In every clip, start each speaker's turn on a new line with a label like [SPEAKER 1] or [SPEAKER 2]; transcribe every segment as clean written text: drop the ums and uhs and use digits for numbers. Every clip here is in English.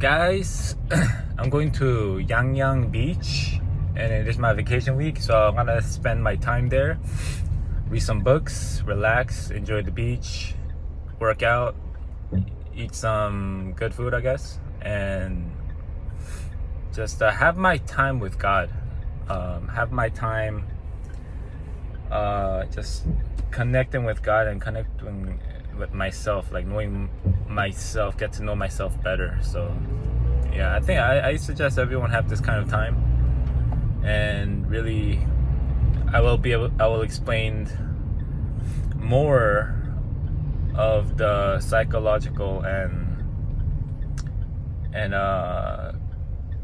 [SPEAKER 1] Guys, I'm going to Yangyang Beach and it is my vacation week, so I'm gonna spend my time there, read some books, relax, enjoy the beach, work out, eat some good food, I guess, and just have my time with God. Have my time just connecting with God and connecting with myself, like knowing myself, get to know myself better. So yeah, I think I suggest everyone have this kind of time, and really I will explain more of the psychological and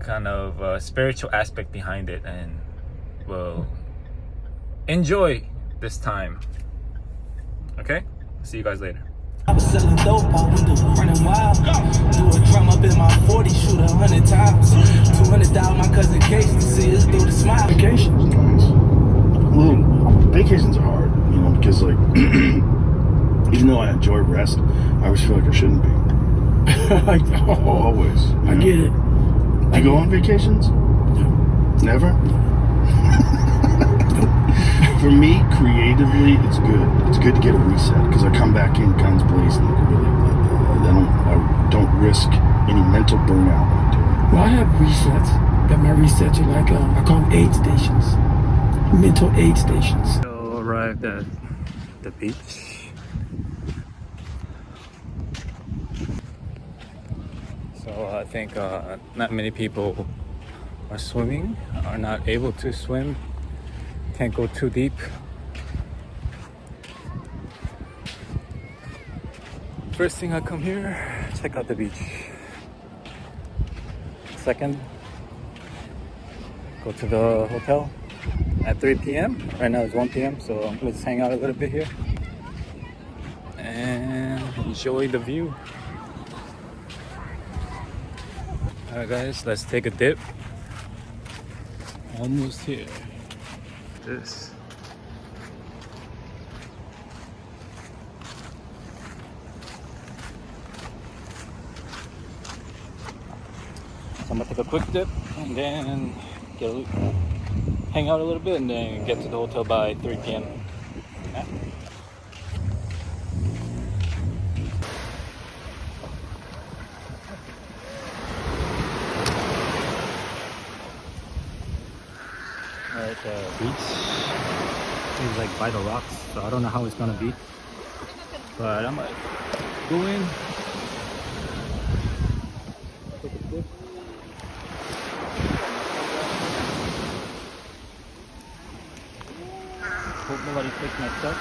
[SPEAKER 1] kind of spiritual aspect behind it, and will enjoy this time. Okay, see you guys later.
[SPEAKER 2] I was selling dope out windows, running wild. Do a drum up in my 40, shoot 100 times. 200,000 my cousin Case to see us do the smile.
[SPEAKER 3] Vacations, nice. Well, vacations are hard, because like, even though I enjoy rest, I always feel like I shouldn't be. Always.
[SPEAKER 4] I get it.
[SPEAKER 3] You go on vacations?
[SPEAKER 4] No.
[SPEAKER 3] Never? For me, creatively, it's good. It's good to get a reset because I come back in guns blazing. I don't risk any mental burnout when I do it.
[SPEAKER 4] Well, I have resets. But my resets are like, I call them aid stations. Mental aid stations.
[SPEAKER 1] So arrived at the beach. So I think not many people are swimming, are not able to swim, can't go too deep. First thing I come here, check out the beach. Second, go to the hotel at 3 p.m. Right now it's 1 p.m. so I'm gonna just hang out a little bit here and enjoy the view. Alright guys, let's take a dip. Almost here. This. So I'm gonna take a quick dip and then hang out a little bit and then get to the hotel by 3 p.m. Okay? Alright, the beach is like by the rocks, so I don't know how it's gonna be, but I'm gonna go in, take a dip. Hope nobody takes my stuff.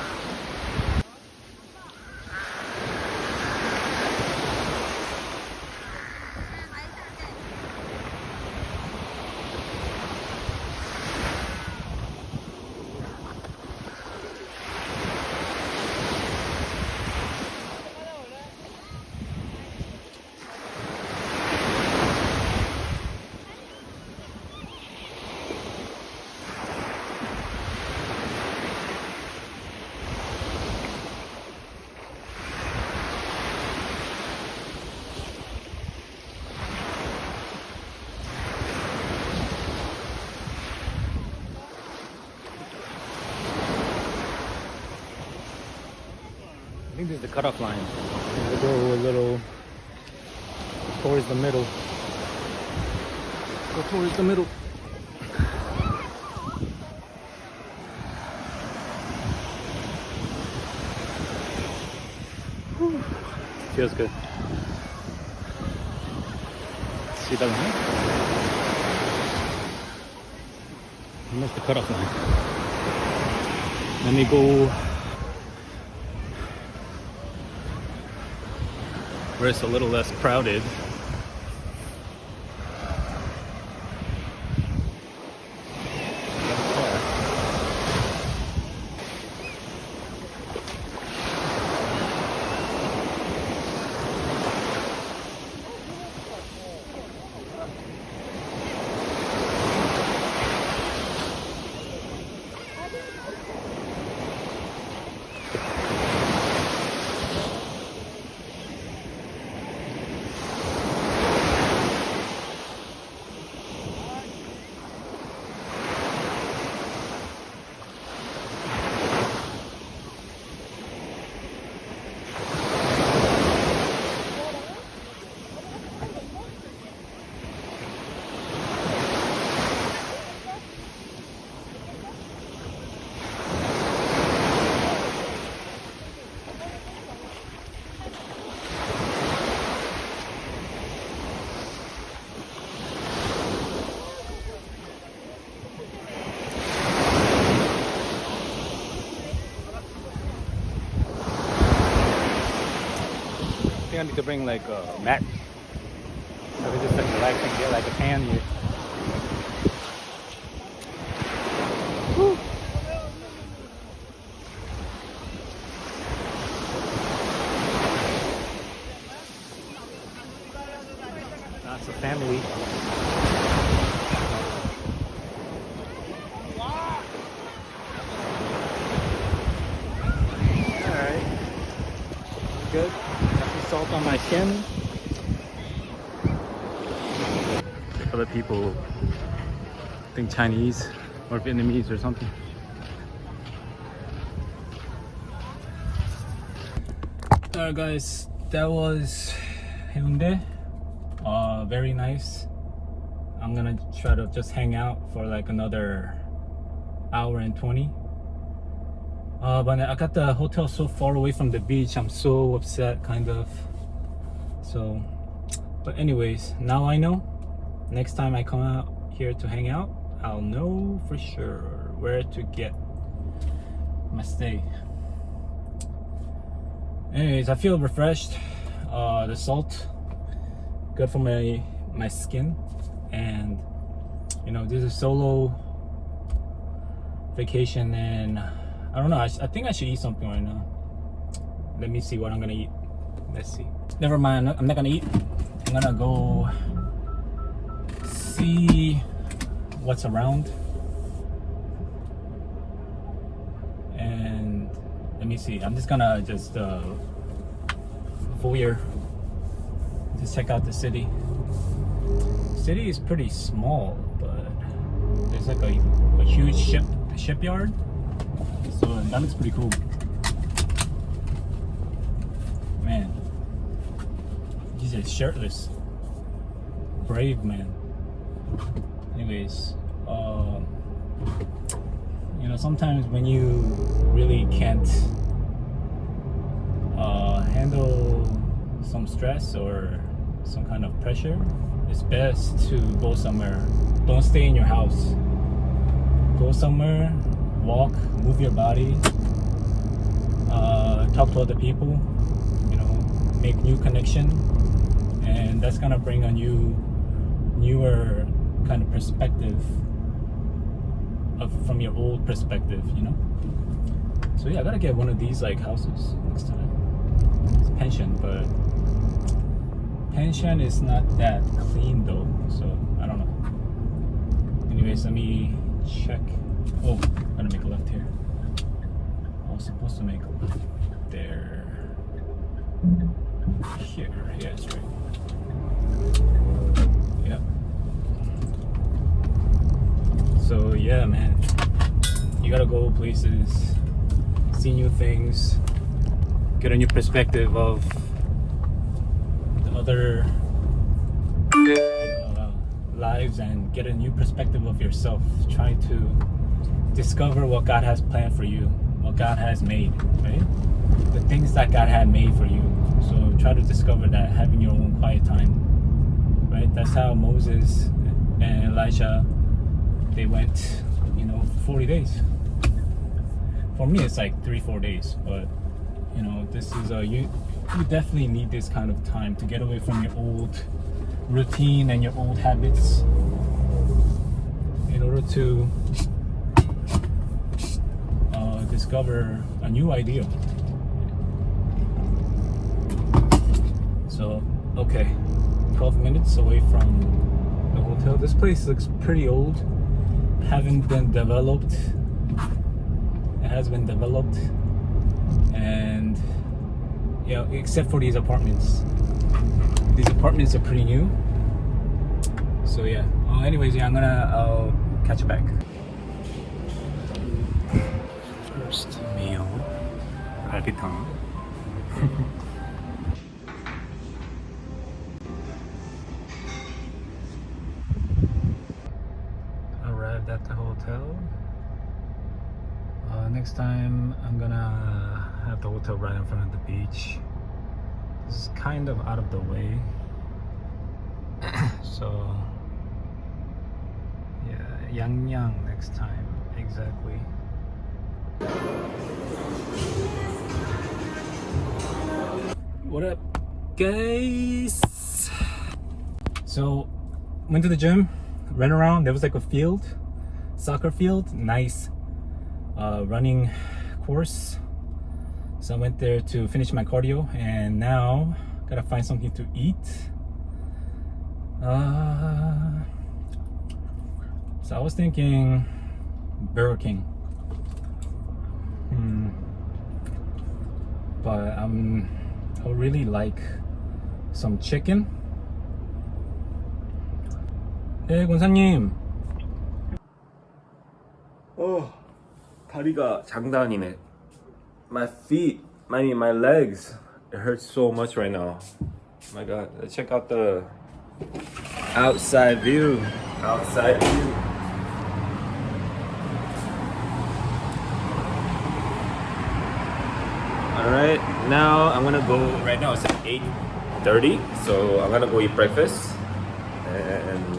[SPEAKER 1] I think this is the cutoff line. We'll go a little towards the middle. Go towards the middle. Whew. Feels good. See that line? I missed the cutoff line. Let me go where it's a little less crowded. think I need to bring like a mat. So we just like relax and get like a tan here. Woo. Lots of family. Alright. Good. Got some salt on my skin. Other people think Chinese or Vietnamese or something. Alright guys, that was Hyundai. Very nice. I'm gonna try to just hang out for like another hour and 20. But I got the hotel so far away from the beach. I'm so upset, kind of. So, but anyways, now I know. Next time I come out here to hang out, I'll know for sure where to get my stay. Anyways, I feel refreshed. The salt, good for my skin, and you know, this is solo vacation, and I don't know. I think I should eat something right now. Let me see what I'm gonna eat. Let's see. Never mind. I'm not gonna eat. I'm gonna go see what's around, and let me see. I'm just gonna foyer, just check out the city. City is pretty small, but there's like a huge shipyard, so that looks pretty cool. Man, he's just shirtless. Brave man. Anyways, you know, sometimes when you really can't handle some stress or some kind of pressure, it's best to go somewhere. Don't stay in your house. Go somewhere, walk, move your body, talk to other people, you know, make new connection, and that's gonna bring a newer kind of perspective from your old perspective, you know. So yeah, I gotta get one of these like houses next time. It's pension, but pension is not that clean though, so I don't know. Anyways, let me check. Oh, I'm gonna make a left here. I was supposed to make a left there. Here, yeah, straight. Yep. So yeah, man, you gotta go places, see new things, get a new perspective of the other lives, and get a new perspective of yourself. Try to discover what God has planned for you, what God has made, right? The things that God had made for you. So try to discover that, having your own quiet time, right? That's how Moses and Elijah, they went, you know, for 40 days. For me, it's like 3-4 days, but you know, this is you definitely need this kind of time to get away from your old routine and your old habits in order to discover a new idea. So, okay, 12 minutes away from the hotel. This place looks pretty old. Haven't been developed. It has been developed, and you know, except for these apartments. These apartments are pretty new. So yeah. Anyways, yeah, I'll catch you back. First meal, 갈비탕. Arrived at the hotel. Next time I'm gonna have the hotel right in front of the beach. This is kind of out of the way. So yeah, Yangyang next time. Exactly. What up? guys. So went to the gym, ran around. There was like a field, soccer field, nice running course. So I went there to finish my cardio, and now gotta find something to eat. So I was thinking Burger King. But I would really like some chicken. 네, 권사님. 다리가 장난 아니네. My feet, my legs, it hurts so much right now. Oh my God, let's check out the outside view. Outside view. Alright, now I'm gonna go, right now it's at 8:30, so I'm gonna go eat breakfast and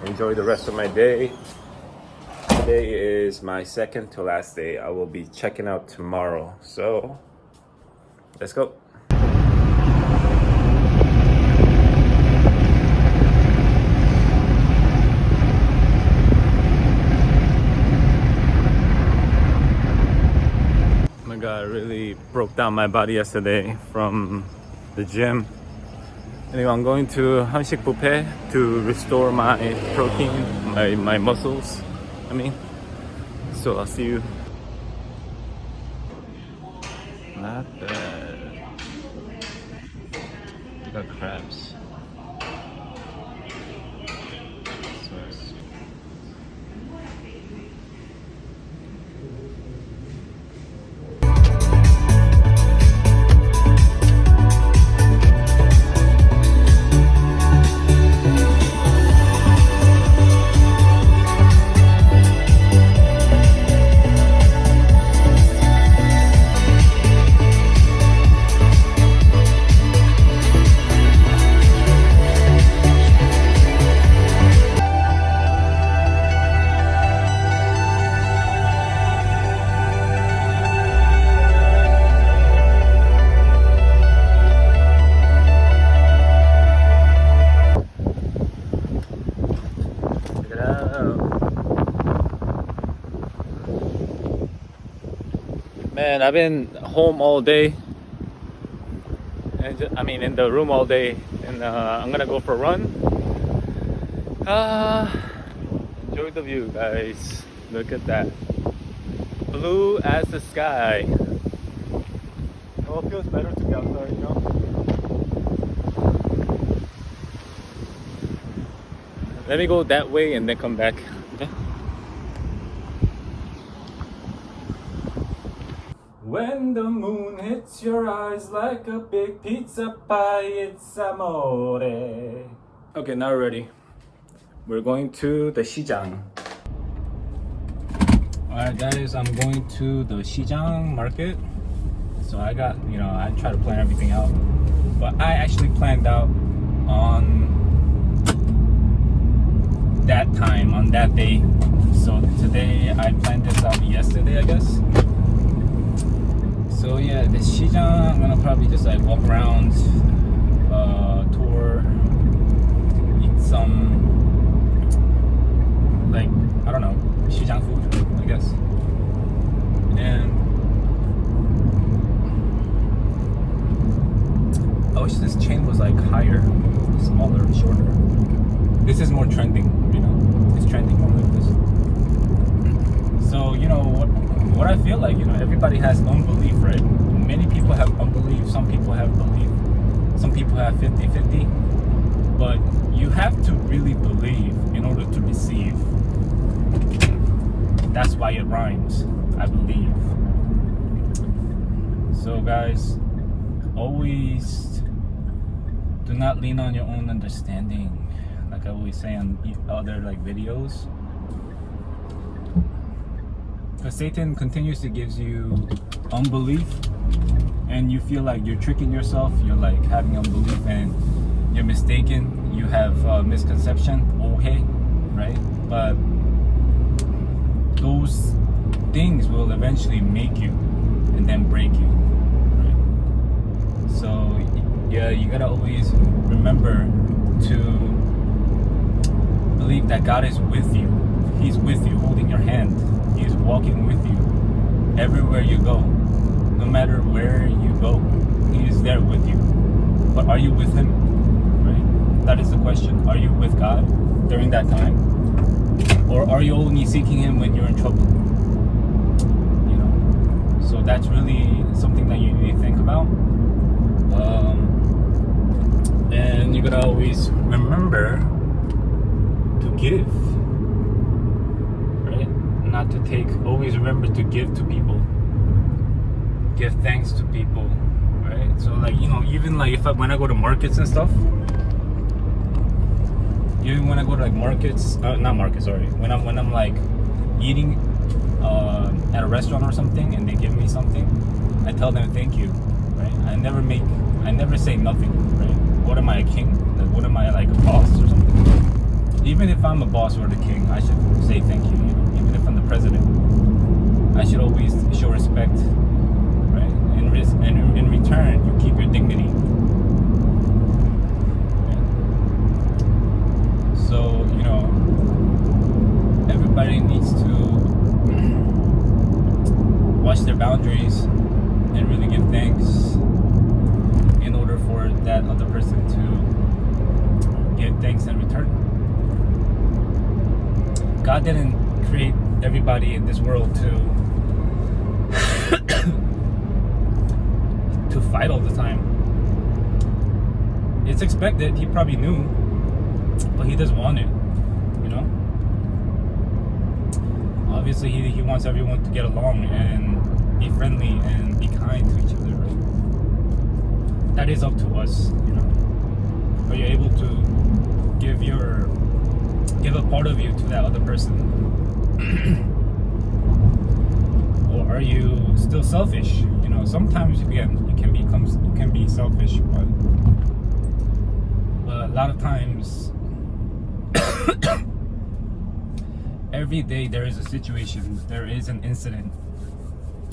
[SPEAKER 1] enjoy the rest of my day. Today is my second to last day. I will be checking out tomorrow, so let's go. I really broke down my body yesterday from the gym. Anyway, I'm going to Hanshik Buffet to restore my protein, my muscles. So I'll see you. Not bad. Got crabs. Man, I've been home all day, and in the room all day, and I'm gonna go for a run. Enjoy the view, guys. Look at that, blue as the sky. Oh, it feels better to be outside, you know. Let me go that way and then come back. Okay. When the moon hits your eyes like a big pizza pie, it's amore. Okay, now we're ready. We're going to the Shijang. Alright guys, I'm going to the Shijang market. So I got, I try to plan everything out. But I actually planned out on that time, on that day. So today, I planned this out yesterday, I guess. So yeah, the Shijang, I'm gonna probably just like walk around, tour, eat some, like, I don't know, Shijang food, I guess. And I wish this chain was like higher, smaller, shorter. This is more trending, it's trending more like this. So, what I feel like, everybody has unbelief, right? Many people have unbelief, some people have belief, some people have 50-50. But you have to really believe in order to receive. That's why it rhymes, I believe. So guys, always do not lean on your own understanding. Like I always say on other videos. Because Satan continuously gives you unbelief, and you feel like you're tricking yourself, you're like having unbelief and you're mistaken, you have misconception, ohe, right? But those things will eventually make you and then break you, right? So Yeah, you gotta always remember to believe that God is with you. He's with you, holding your hand. He's walking with you everywhere you go. No matter where you go, He is there with you. But are you with Him? Right? That is the question. Are you with God during that time? Or are you only seeking Him when you're in trouble? You know? So that's really something that you need to think about. And you gotta always remember to give, right? Not to take. Always remember to give to people. Give thanks to people, right? So like, you know, even like when I go to markets and stuff, even when I go to like markets, not markets, sorry. When I'm like eating at a restaurant or something, and they give me something, I tell them thank you, right? I never say nothing, right? What am I, a king? Like, what am I, like a boss or something? Even if I'm a boss or the king, I should say thank you. You know? Even if I'm the president, I should always show respect, right? And in return, you keep your dignity. So, you know, everybody needs to watch their boundaries and really give thanks in order for that other person to give thanks in return. God didn't create everybody in this world to to fight all the time. It's expected. He probably knew, but He doesn't want it, you know? Obviously, he wants everyone to get along and be friendly and be kind to each other, right? That is up to us, you know? Are you able to give a part of you to that other person? Or are you still selfish? You know, sometimes you can be selfish, but a lot of times every day there is a situation, there is an incident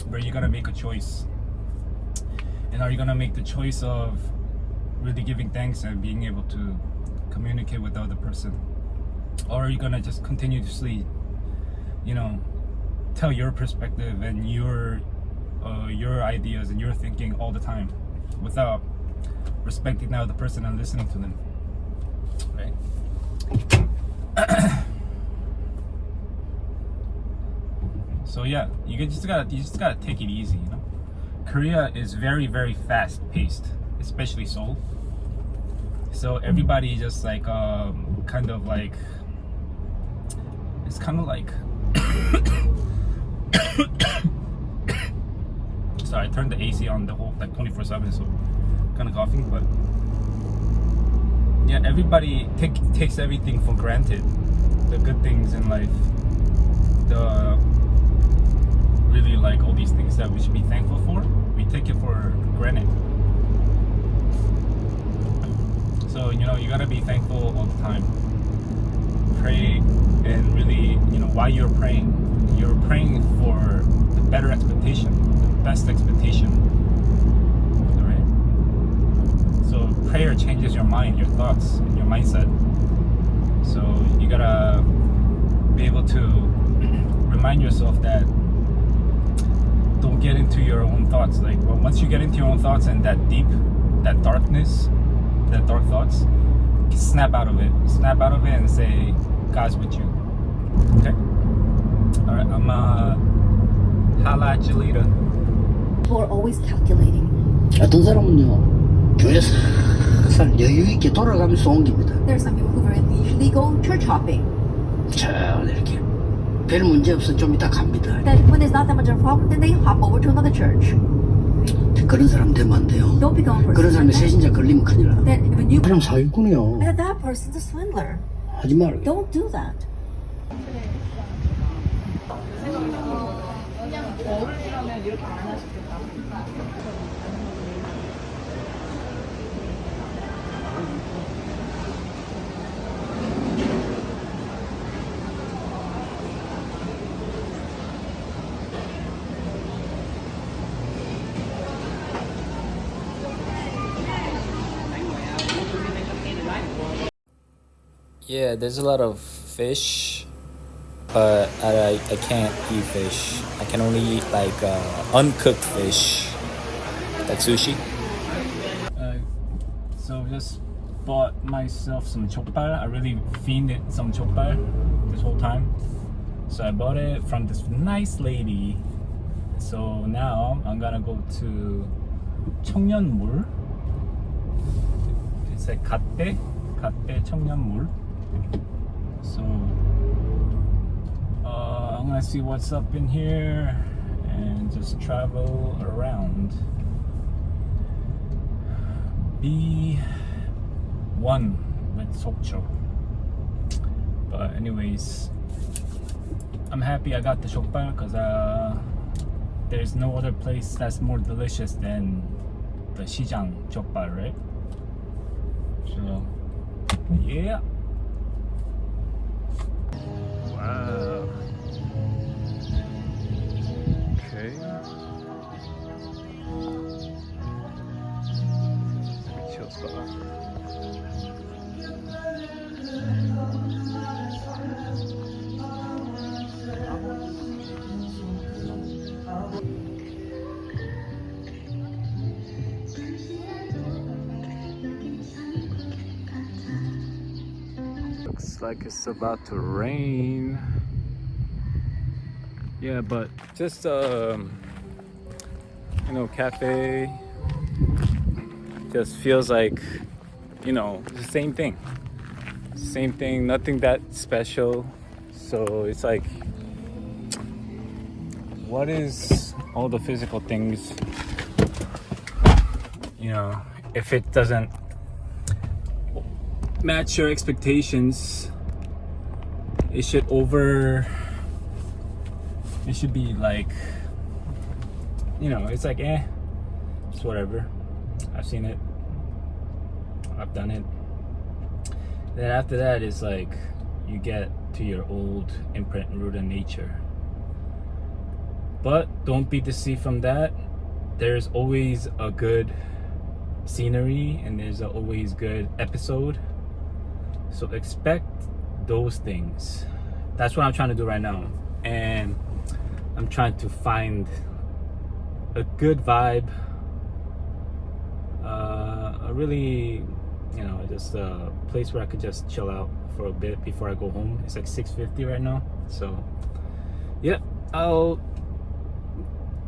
[SPEAKER 1] where you gotta make a choice. And are you gonna make the choice of really giving thanks and being able to communicate with the other person? Or are you gonna just continuously, you know, tell your perspective and your ideas and your thinking all the time without respecting the other person and listening to them, right? So yeah, you just gotta take it easy, you know. Korea is very, very fast paced, especially Seoul. So everybody just like kind of like, it's kind of like sorry, I turned the AC on the whole like 24/7, so kind of coughing, but yeah, everybody takes everything for granted. The good things in life, the really like all these things that we should be thankful for, we take it for granted. So, you know, you gotta be thankful all the time. Pray, and really, you know, while you're praying for the better expectation, the best expectation. Alright? So prayer changes your mind, your thoughts, and your mindset. So you gotta be able to remind yourself that don't get into your own thoughts. Like, well, once you get into your own thoughts and that darkness, that dark thoughts, snap out of it and say, God's with you. Okay? Alright, I'm holla at you later.
[SPEAKER 5] People are always calculating.
[SPEAKER 6] 어떤 사람은요, 교회에서 살 여유 있게 돌아가면서 옮깁니다.
[SPEAKER 5] There are some people who very leisurely go church hopping.
[SPEAKER 6] 자, 이렇게 별 문제 없어 좀 이따 갑니다.
[SPEAKER 5] That when there's not that much of a problem, then they hop over to another church.
[SPEAKER 6] 그런 사람 되면 안 돼요.
[SPEAKER 5] Don't become a person.
[SPEAKER 6] 그런 사람이 세신자 걸리면 큰일 나.
[SPEAKER 5] That if a new
[SPEAKER 6] 그럼 사기꾼이요.
[SPEAKER 5] that person's a swindler.
[SPEAKER 6] 하지 말아.
[SPEAKER 5] Don't do that.
[SPEAKER 1] Yeah, there's a lot of fish, but I can't eat fish. I can only eat like uncooked fish, like sushi. So just bought myself some 족발. I really fiended some 족발 this whole time. So I bought it from this nice lady. So now I'm gonna go to 청년몰. It's like 갓대 청년몰. So I'm gonna see what's up in here and just travel around. B1 with Sokcho. But anyways, I'm happy I got the 족발 because there's no other place that's more delicious than the 시장 족발, right? So yeah. Wow. Okay. Chill spot. Looks like it's about to rain. Yeah, but just cafe just feels like, the same thing. Same thing, nothing that special. So it's like, what is all the physical things, if it doesn't match your expectations, it should be like, it's like, it's whatever. I've seen it, I've done it. Then after that, it's like you get to your old imprint root in nature. But don't be deceived from that. There's always a good scenery and there's always good episode. So expect those things. That's what I'm trying to do right now. And I'm trying to find a good vibe. A really, just a place where I could just chill out for a bit before I go home. It's like 6:50 right now. So, yeah, I'll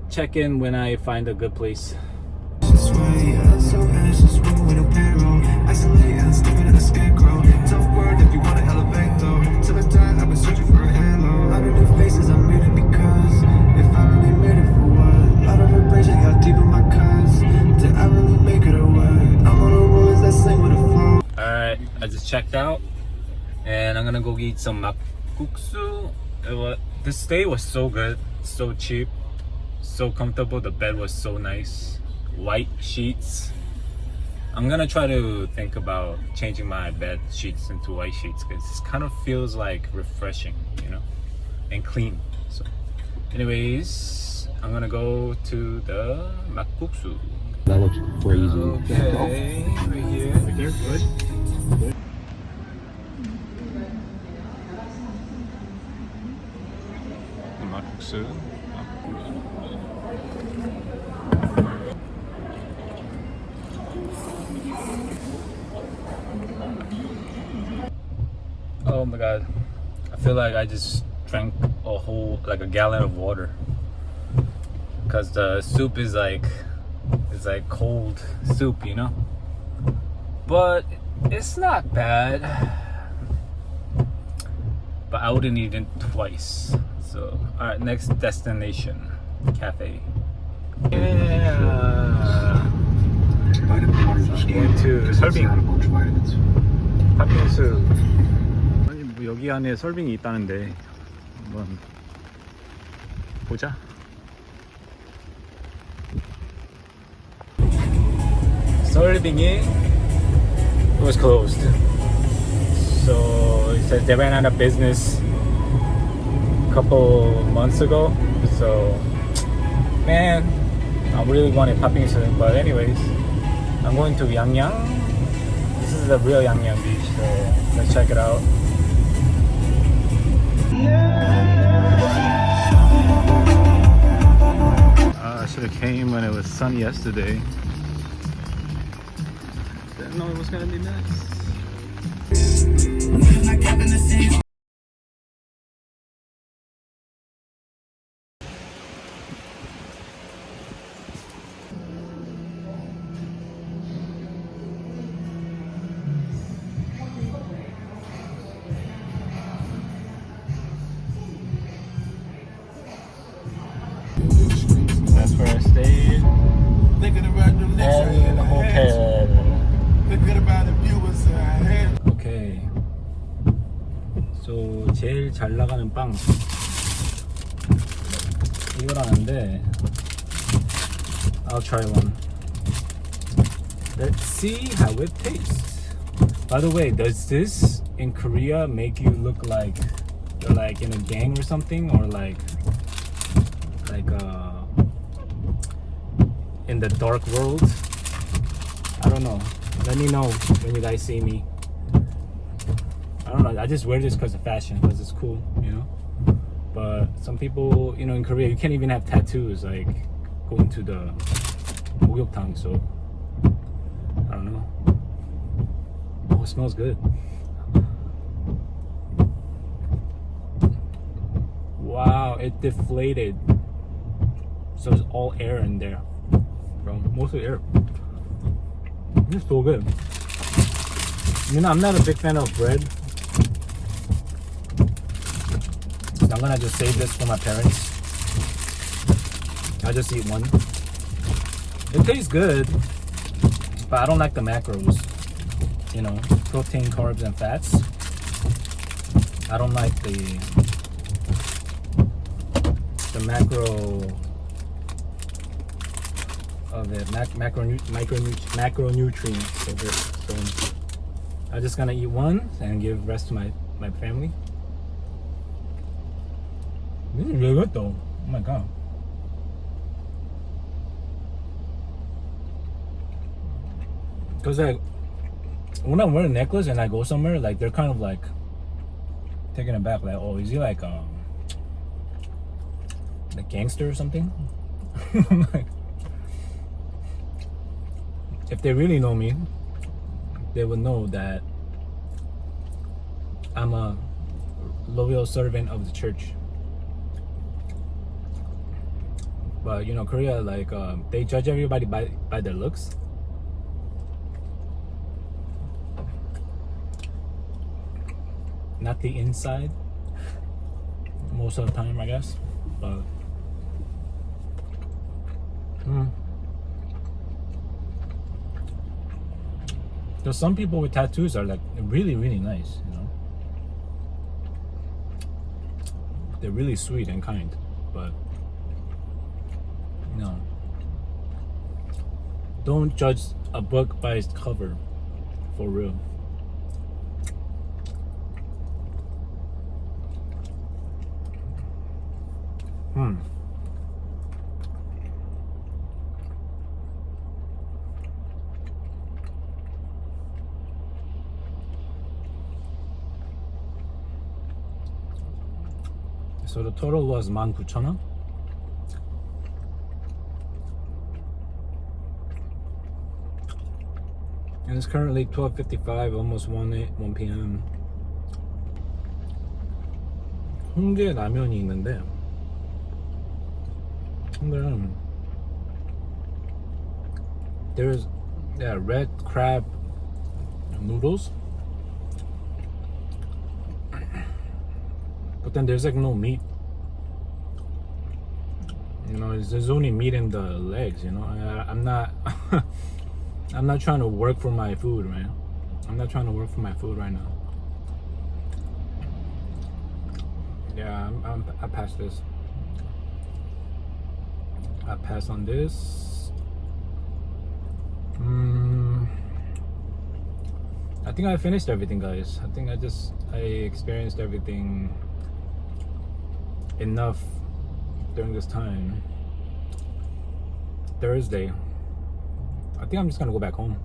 [SPEAKER 1] check in when I find a good place. Alright, I just checked out and I'm gonna go eat some makguksu. This stay was so good, so cheap, so comfortable. The bed was so nice, white sheets. I'm gonna try to think about changing my bed sheets into white sheets because it kind of feels like refreshing, and clean. So anyways, I'm gonna go to the makguksu.
[SPEAKER 6] That looks crazy.
[SPEAKER 1] Okay, right here.
[SPEAKER 3] Right there, good.
[SPEAKER 1] The makguksu. Oh my god, I feel like I just drank a gallon of water because the soup is like cold soup, but it's not bad, but I wouldn't eat it twice. So alright, next destination, cafe. Yeah, going to 설빙. 팥빙수. 아니 뭐 여기 안에 설빙이 있다는데 한번 보자. 설빙이 was closed. So it says they ran out of business a couple months ago. So man, I really wanted 팥빙수, but anyways, I'm going to Yangyang. This is is the real Yangyang Beach, so let's check it out. I should have came when it was sunny yesterday. Didn't know it was gonna be nice. That's where I stayed.
[SPEAKER 2] Thinking about them next
[SPEAKER 1] And hotel.
[SPEAKER 2] Thinking about the viewers I had.
[SPEAKER 1] 오케이. So 제일 잘 나가는 빵 이거라는데 I'll try one. Let's see how it tastes. By the way, does this in Korea make you look like you're like in a gang or something, or like in the dark world? I don't know. Let me know when you guys see me. I don't know. I just wear this because of fashion, because it's cool, you know. But some people, you know, in Korea, you can't even have tattoos, like going to the 목욕탕. So I don't know. Oh, it smells good. Wow, it deflated. So it's all air in there, bro. Mostly air. It's so good. You know, I'm not a big fan of bread. So I'm gonna just save this for my parents. I'll just eat one. It tastes good, but I don't like the macros. You know, protein, carbs, and fats. I don't like the macro of it, macronutrients of it. So I'm just gonna eat one and give the rest to my family. This is really good though. Oh my god. Cause like when I wear a necklace and I go somewhere, like they're kind of like taken aback, like, oh, is he like a gangster or something? Like, if they really know me, they would know that I'm a loyal servant of the church. But you know, Korea, like they judge everybody by their looks. Not the inside, most of the time, I guess. But there's some people with tattoos are like really, really nice, you know. They're really sweet and kind, but you know, don't judge a book by its cover, for real. So the total was 19,000원. And it's currently 12:55, almost 1 p.m. 홍게 라면이 있는데, there's red crab noodles, but then there's like no meat. You know, there's only meat in the legs. You know, I'm not I'm not trying to work for my food, man. I'm not trying to work for my food right now. Yeah, I passed this. I pass on this. I think I finished everything, guys. I think I experienced everything enough during this time. Thursday. I think I'm just gonna go back home.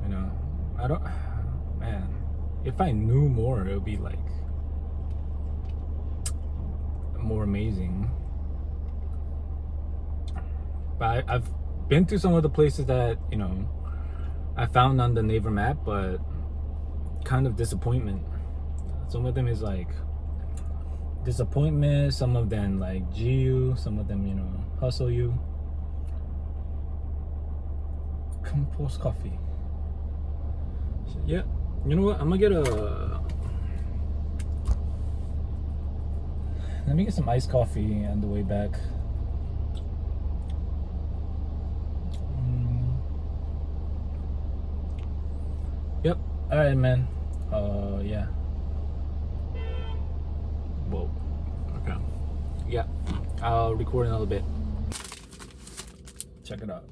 [SPEAKER 1] You know, I don't, man, if I knew more, it would be like more amazing. But I've been to some of the places that, you know, I found on the Naver map, but kind of disappointment. Some of them is like disappointment, some of them like G you, some of them, you know, hustle you. Compost coffee. So, yeah, you know what? I'm gonna get let me get some iced coffee on the way back. Yep. All right, man. Yeah. Whoa. Okay. Yeah. I'll record in a little bit. Check it out.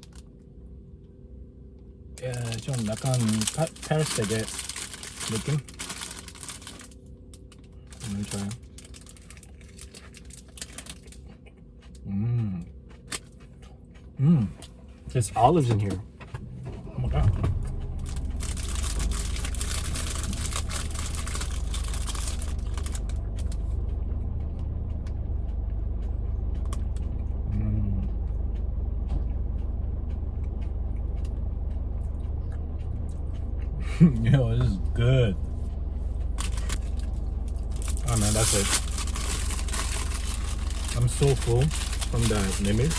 [SPEAKER 1] 야, 좀 약간 파리스 되게 느낌? 좋아요. There's olives in here. Oh my god. Yo, this is good. Oh man, that's it. I'm so full from that limit.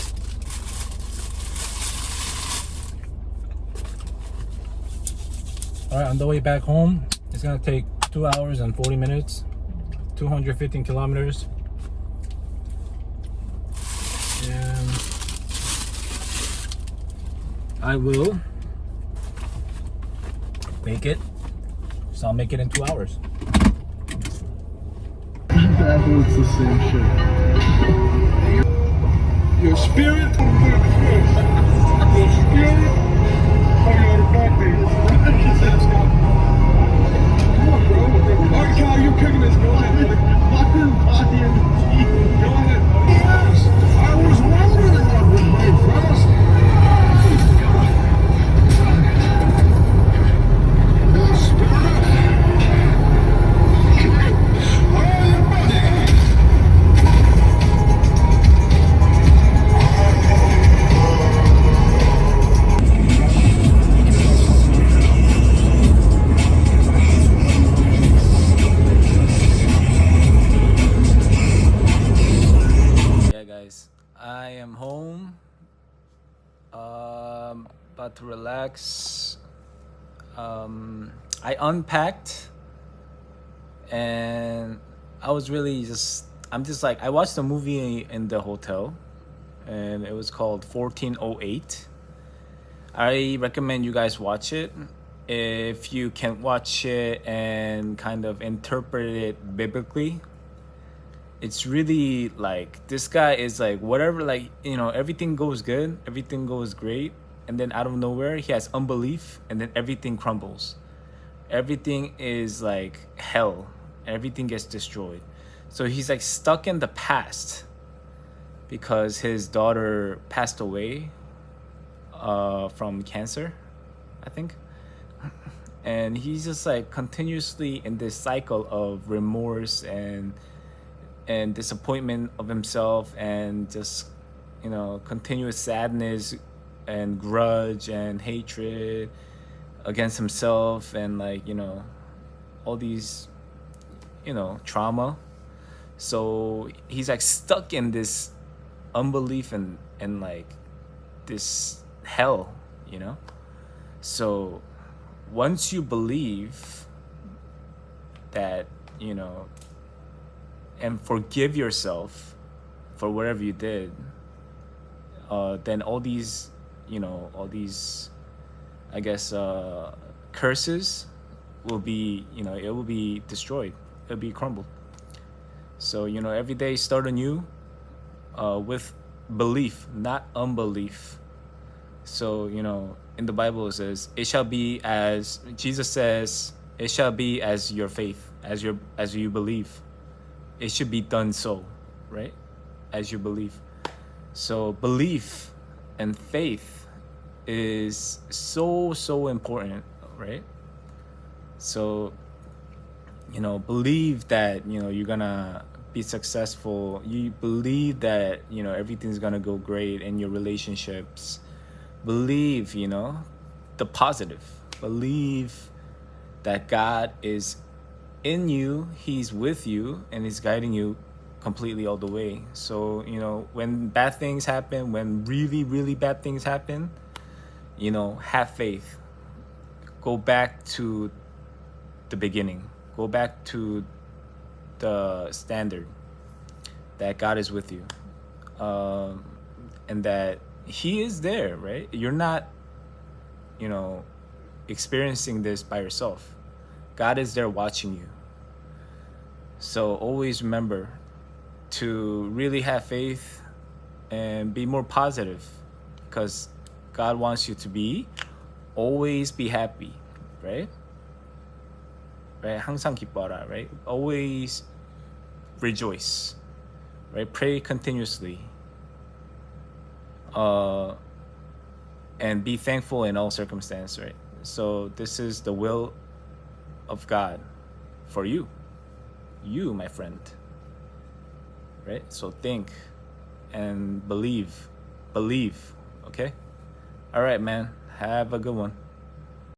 [SPEAKER 1] Alright, on the way back home, it's gonna take 2 hours and 40 minutes, 215 kilometers. And I will make it, so I'll make it in 2 hours.
[SPEAKER 3] That looks the same shit. Your spirit? Your spirit? Or your body? Come on, bro. Alright, Kyle, you're picking this. Go ahead, buddy. Body and teeth. Go ahead, buddy. Yes, I was wondering what would make brothers. Your spirit?
[SPEAKER 1] I am home, about to relax. I unpacked and I was really I'm just like, I watched a movie in the hotel and it was called 1408. I recommend you guys watch it if you can watch it and kind of interpret it biblically. It's really like, this guy is like, whatever, like, you know, everything goes good, everything goes great, and then out of nowhere he has unbelief and then everything crumbles. Everything is like hell, everything gets destroyed. So he's like stuck in the past because his daughter passed away from cancer, I think. And he's just like continuously in this cycle of remorse and disappointment of himself, and just, you know, continuous sadness and grudge and hatred against himself, and like, you know, all these, you know, trauma. So he's like stuck in this unbelief and like this hell, you know. So once you believe that, you know, and forgive yourself for whatever you did, then all these, you know, all these, I guess, curses will be, you know, it will be destroyed. It'll be crumbled. So, you know, every day start anew with belief, not unbelief. So, you know, in the Bible it says, it shall be as, Jesus says, it shall be as your faith, as you believe. It should be done so, right? As you believe. So belief and faith is so important, right? So, believe that, you're gonna be successful. You believe that, everything's gonna go great in your relationships. Believe, the positive. Believe that God is in you, He's with you, and He's guiding you completely all the way. So, when bad things happen, when really, really bad things happen, have faith. Go back to the beginning. Go back to the standard that God is with you. And that He is there, right? You're not, experiencing this by yourself. God is there watching you. So always remember to really have faith and be more positive, because God wants you to always be happy, right? Right? 항상 기뻐하라, right? Always rejoice, right? Pray continuously. And be thankful in all circumstances, right? So this is the will of God for you, my friend, right? So think and believe, okay? All right, man, have a good one.